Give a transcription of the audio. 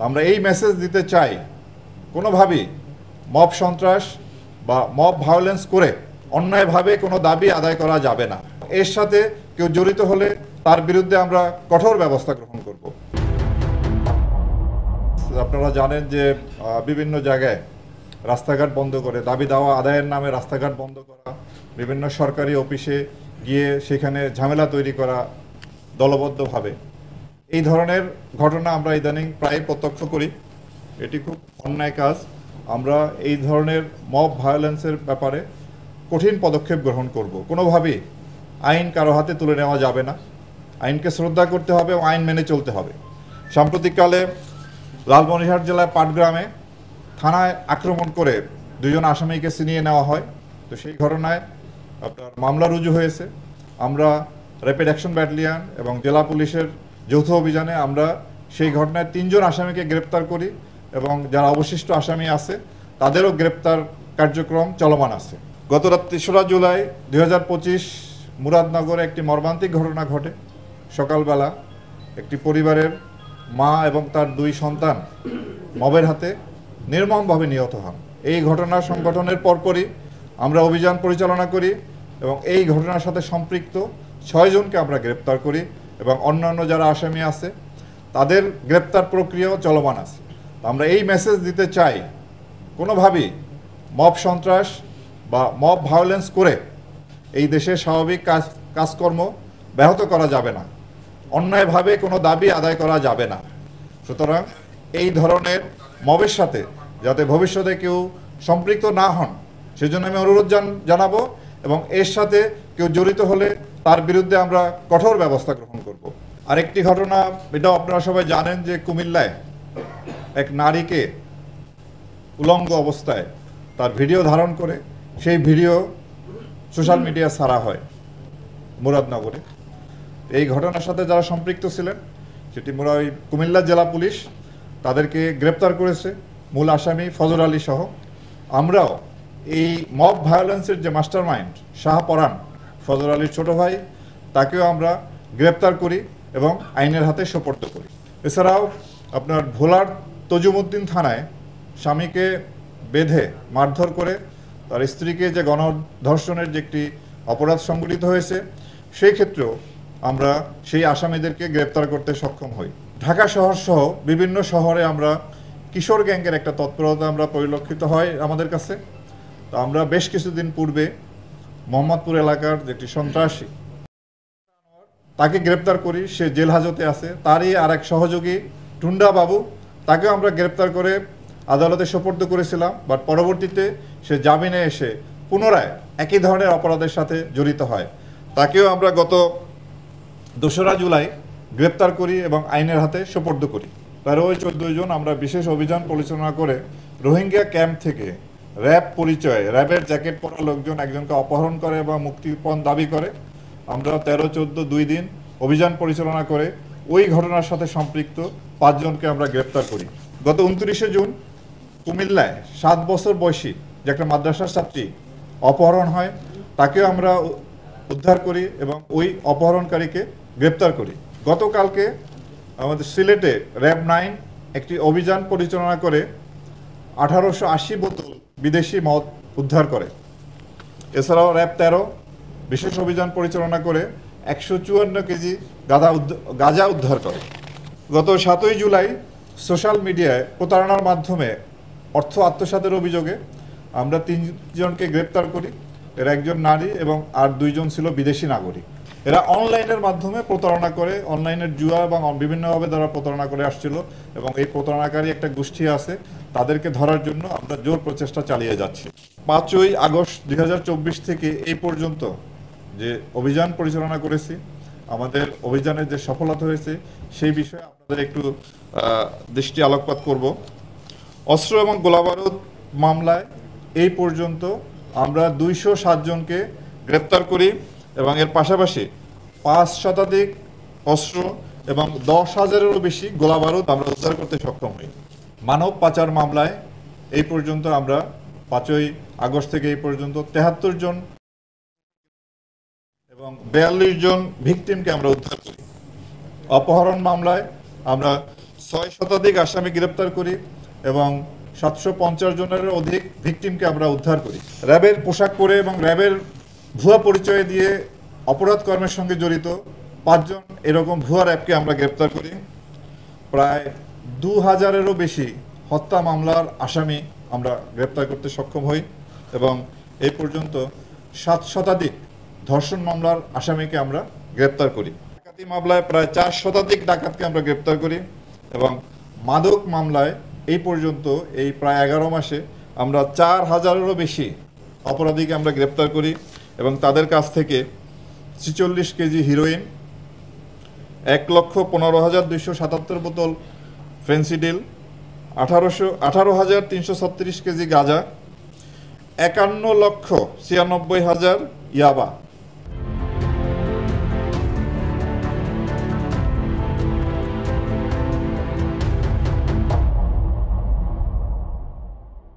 আমরা এই মেসেজ দিতে চাই, কোনোভাবেই মব সন্ত্রাস বা মব ভায়োলেন্স করে অন্যায়ভাবে কোনো দাবি আদায় করা যাবে না। এর সাথে কেউ জড়িত হলে তার বিরুদ্ধে আমরা কঠোর ব্যবস্থা গ্রহণ করব। আপনারা জানেন যে বিভিন্ন জায়গায় রাস্তাঘাট বন্ধ করে দাবি দাওয়া আদায়ের নামে রাস্তাঘাট বন্ধ করা, বিভিন্ন সরকারি অফিসে গিয়ে সেখানে ঝামেলা তৈরি করা দলবদ্ধভাবে, এই ধরনের ঘটনা আমরা ইদানিং প্রায় প্রত্যক্ষ করি। এটি খুব অন্যায় কাজ। আমরা এই ধরনের মব ভায়োলেন্সের ব্যাপারে কঠিন পদক্ষেপ গ্রহণ করব। কোনোভাবেই আইন কারো হাতে তুলে নেওয়া যাবে না। আইনকে শ্রদ্ধা করতে হবে এবং আইন মেনে চলতে হবে। সাম্প্রতিককালে লালমনিরহাট জেলার পাটগ্রামে থানায় আক্রমণ করে 2 জন আসামিকে ছিনিয়ে নেওয়া হয়। তো সেই ঘটনায় আপনার মামলা রুজু হয়েছে। আমরা র্যাপিড অ্যাকশন ব্যাটালিয়ন এবং জেলা পুলিশের যৌথ অভিযানে আমরা সেই ঘটনায় 3 জন আসামিকে গ্রেপ্তার করি এবং যারা অবশিষ্ট আসামি আছে তাদেরও গ্রেপ্তার কার্যক্রম চলমান আছে। গত রাত 3রা জুলাই 2025 মুরাদনগরে একটি মর্মান্তিক ঘটনা ঘটে। সকালবেলা একটি পরিবারের মা এবং তার 2 সন্তান মবের হাতে নির্মমভাবে নিহত হন। এই ঘটনা সংঘটনের পরপরই আমরা অভিযান পরিচালনা করি এবং এই ঘটনার সাথে সম্পৃক্ত 6 জনকে আমরা গ্রেপ্তার করি এবং অন্যান্য যারা আসামি আছে তাদের গ্রেপ্তার প্রক্রিয়াও চলমান আছে। আমরা এই মেসেজ দিতে চাই, কোনোভাবেই মব সন্ত্রাস বা মব ভায়োলেন্স করে এই দেশের স্বাভাবিক কাজকর্ম ব্যাহত করা যাবে না, অন্যায়ভাবে কোনো দাবি আদায় করা যাবে না। সুতরাং এই ধরনের মবের সাথে যাতে ভবিষ্যতে কেউ সম্পৃক্ত না হন সেজন্য আমি অনুরোধ জানাবো এবং এর সাথে কেউ জড়িত হলে তার বিরুদ্ধে আমরা কঠোর ব্যবস্থা গ্রহণ করব। আরেকটি ঘটনা, এটাও আপনারা সবাই জানেন যে কুমিল্লায় এক নারীকে উলঙ্গ অবস্থায় তার ভিডিও ধারণ করে সেই ভিডিও সোশ্যাল মিডিয়া ছাড়া হয় মুরাদনগরে। এই ঘটনার সাথে যারা সম্পৃক্ত ছিলেন সেটি কুমিল্লা জেলা পুলিশ তাদেরকে গ্রেপ্তার করেছে, মূল আসামি ফজর আলী সহ। আমরাও এই মব ভায়োলেন্সের যে মাস্টার মাইন্ড শাহপরান ফজর আলীর ছোট ভাই, তাকেও আমরা গ্রেপ্তার করি এবং আইনের হাতে সোপর্দ করি। এছাড়াও আপনার ভোলার তজুমউদ্দিন থানায় স্বামীকে বেঁধে মারধর করে তার স্ত্রীকে যে গণধর্ষণের যে একটি অপরাধ সংঘটিত হয়েছে, সেই ক্ষেত্রেও আমরা সেই আসামিদেরকে গ্রেপ্তার করতে সক্ষম হই। ঢাকা শহর সহ বিভিন্ন শহরে আমরা কিশোর গ্যাংয়ের একটা তৎপরতা আমরা পরিলক্ষিত হয় আমাদের কাছে। তো আমরা বেশ কিছুদিন পূর্বে মোহাম্মদপুর এলাকার যেটি সন্ত্রাসী, তাকে গ্রেপ্তার করি। সে জেল হাজতে আছে। তারই আর এক সহযোগী টুন্ডা বাবু, তাকেও আমরা গ্রেপ্তার করে আদালতে সোপর্দ করেছিলাম। বাট পরবর্তীতে সে জামিনে এসে পুনরায় একই ধরনের অপরাধের সাথে জড়িত হয়। তাকেও আমরা গত 2রা জুলাই গ্রেপ্তার করি এবং আইনের হাতে সোপর্দ করি। 13-14 জন আমরা বিশেষ অভিযান পরিচালনা করে রোহিঙ্গা ক্যাম্প থেকে র্যাব পরিচয়ে, র্যাবের জ্যাকেট পরা লোকজন একজনকে অপহরণ করে এবং মুক্তিপণ দাবি করে। আমরা 13-14 2 দিন অভিযান পরিচালনা করে ওই ঘটনার সাথে সম্পৃক্ত 5 জনকে আমরা গ্রেপ্তার করি। গত 29শে জুন কুমিল্লায় 7 বছর বয়সী যে একটা মাদ্রাসার ছাত্রী অপহরণ হয়, তাকেও আমরা উদ্ধার করি এবং ওই অপহরণকারীকে গ্রেপ্তার করি। গতকালকে আমাদের সিলেটে র্যাব 9 একটি অভিযান পরিচালনা করে 1880 বোতল বিদেশি মদ উদ্ধার করে। এছাড়াও র্যাব 13 বিশেষ অভিযান পরিচালনা করে 154 কেজি গাঁজা উদ্ধার করে। গত 7ই জুলাই সোশ্যাল মিডিয়ায় প্রতারণার মাধ্যমে অর্থ আত্মসাতের অভিযোগে আমরা 3 জনকে গ্রেপ্তার করি। এর একজন নারী এবং আর 2 জন ছিল বিদেশি নাগরিক। এরা অনলাইনের মাধ্যমে প্রতারণা করে, অনলাইনের জুয়া এবং বিভিন্নভাবে তারা প্রতারণা করে আসছিল এবং এই প্রতারণাকারী একটা গোষ্ঠী আছে, তাদেরকে ধরার জন্য আমরা জোর প্রচেষ্টা চালিয়ে যাচ্ছি। 5ই আগস্ট 2024 থেকে এই পর্যন্ত যে অভিযান পরিচালনা করেছি, আমাদের অভিযানের যে সফলতা হয়েছে সেই বিষয়ে আপনাদের একটু দৃষ্টি আলোকপাত করব। অস্ত্র এবং গোলাবারুদ মামলায় এই পর্যন্ত আমরা 207 জনকে গ্রেপ্তার করি এবং এর পাশাপাশি 5 শতাধিক অস্ত্র এবং 10,000-এরও বেশি গোলাবারুদ আমরা উদ্ধার করতে সক্ষম হই। মানব পাচার মামলায় এই পর্যন্ত আমরা 5ই আগস্ট থেকে এই পর্যন্ত 73 জন এবং 42 জন ভিকটিমকে আমরা উদ্ধার করি। অপহরণ মামলায় আমরা 6 শতাধিক আসামি গ্রেপ্তার করি এবং 750 জনের অধিক ভিকটিমকে আমরা উদ্ধার করি। র্যাবের পোশাক পরে এবং র্যাবের ভুয়া পরিচয় দিয়ে অপরাধ কর্মের সঙ্গে জড়িত 5 জন এরকম ভুয়া র্যাবকে আমরা গ্রেপ্তার করি। প্রায় 2000-এরও বেশি হত্যা মামলার আসামি আমরা গ্রেপ্তার করতে সক্ষম হই এবং এই পর্যন্ত 7 শতাধিক ধর্ষণ মামলার আসামিকে আমরা গ্রেপ্তার করি। ডাকাতি মামলায় প্রায় 4 শতাধিক ডাকাতকে আমরা গ্রেপ্তার করি এবং মাদক মামলায় এই পর্যন্ত এই প্রায় 11 মাসে আমরা 4000-এরও বেশি অপরাধীকে আমরা গ্রেপ্তার করি এবং তাদের কাছ থেকে 46 কেজি হিরোইন, 1,15,277 বোতল ফেন্সিডিল, 18,336 কেজি গাঁজা, 51,96,000 ইয়াবা